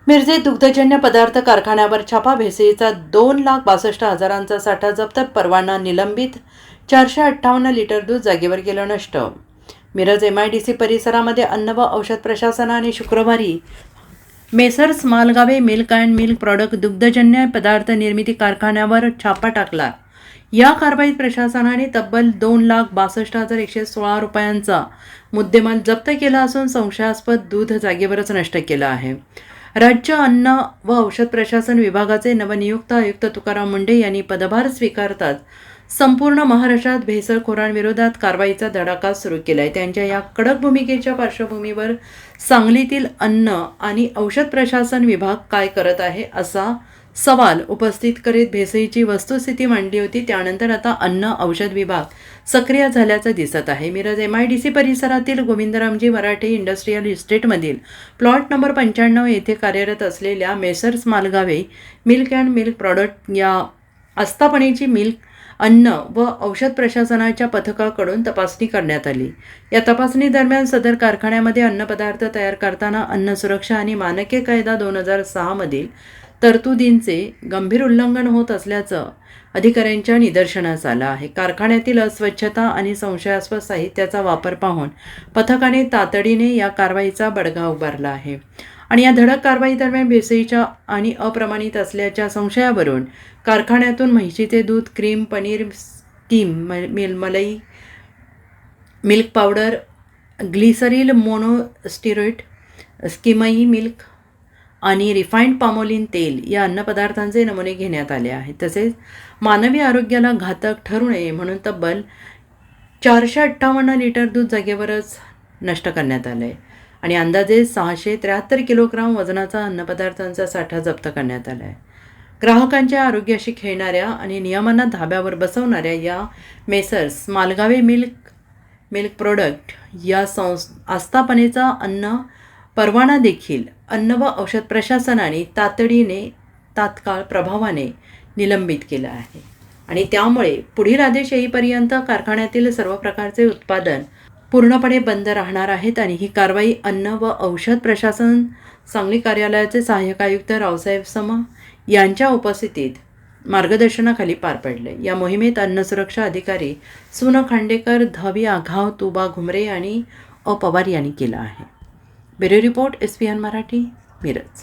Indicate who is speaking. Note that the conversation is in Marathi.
Speaker 1: मिरजेत दुग्धजन्य पदार्थ कारखान्यावर छापा. भेसळीचा 2,62,000चा साठा जप्त. परवाना निलंबित. 458 लिटर दूध जागेवर गेलं नष्ट. मिरज MIDC परिसरामध्ये अन्न व औषध प्रशासनाने शुक्रवारी Messrs Malgave milk and milk product दुग्धजन्य पदार्थ निर्मिती कारखान्यावर छापा टाकला. या कारवाईत प्रशासनाने तब्बल 2,62,116 रुपयांचा मुद्देमाल जप्त केला असून संशयास्पद दूध जागेवरच नष्ट केलं आहे. राज्य अन्न व औषध प्रशासन विभागाचे नवनियुक्त आयुक्त तुकाराम मुंढे यांनी पदभार स्वीकारताच संपूर्ण महाराष्ट्रात भेसळखोरांविरोधात कारवाईचा धडाका सुरू केला आहे. त्यांच्या या कडक भूमिकेच्या पार्श्वभूमीवर सांगलीतील अन्न आणि औषध प्रशासन विभाग काय करत आहे असा सवाल उपस्थित करीत भेसळीची वस्तुस्थिती मांडली होती. त्यानंतर आता अन्न औषध विभाग सक्रिय झाल्याचं दिसत आहे. मिरज MIDC परिसरातील गोविंदरामजी मराठे इंडस्ट्रियल इस्टेटमधील प्लॉट नंबर 95 येथे कार्यरत असलेल्या Messrs Malgave milk and milk product या आस्थापनेची मिल्क अन्न व औषध प्रशासनाच्या पथकाकडून तपासणी करण्यात आली. या तपासणी दरम्यान सदर कारखान्यामध्ये अन्नपदार्थ तयार करताना अन्न सुरक्षा आणि मानके कायदा 2006 मधील तरतुदींचे गंभीर उल्लंघन होत असल्याचं अधिकाऱ्यांच्या निदर्शनास आलं आहे. कारखान्यातील अस्वच्छता आणि संशयास्पद साहित्याचा वापर पाहून पथकाने तातडीने या कारवाईचा बडगा उभारला आहे आणि या धडक कारवाई दरम्यान भेसळीच्या आणि अप्रमाणित असल्याच्या संशयावरून कारखान्यातून म्हैशीचे दूध, क्रीम, पनीर, स्कीम मलाई, मिल्क पावडर, ग्लिसरील मोनोस्टिरेट, स्कीमई मिल्क आणि रिफाईंड पामोलिन तेल या अन्नपदार्थांचे नमुने घेण्यात आले आहेत. तसेच मानवी आरोग्याला घातक ठरू नये म्हणून तब्बल 458 लिटर दूध जागेवरच नष्ट करण्यात आलं आहे आणि अंदाजे 673 किलोग्राम वजनाचा अन्नपदार्थांचा साठा जप्त करण्यात आला आहे. ग्राहकांच्या आरोग्याशी खेळणाऱ्या आणि नियमांना धाब्यावर बसवणाऱ्या या मेसर्स मालगावे मिल्क प्रोडक्ट या आस्थापनेचा अन्न परवाना देखील अन्न व औषध प्रशासनाने तात्काळ प्रभावाने निलंबित केला आहे आणि त्यामुळे पुढील आदेश येईपर्यंत कारखान्यातील सर्व प्रकारचे उत्पादन पूर्णपणे बंद राहणार आहेत आणि ही कारवाई अन्न व औषध प्रशासन सांगली कार्यालयाचे सहाय्यक आयुक्त रावसाहेब सम यांच्या उपस्थितीत मार्गदर्शनाखाली पार पडले. या मोहिमेत अन्न सुरक्षा अधिकारी सुन खांडेकर, धावी आघाव, तुबा घुमरे आणि पवार यांनी केला आहे. Bureau report SPN Marathi, Miraj.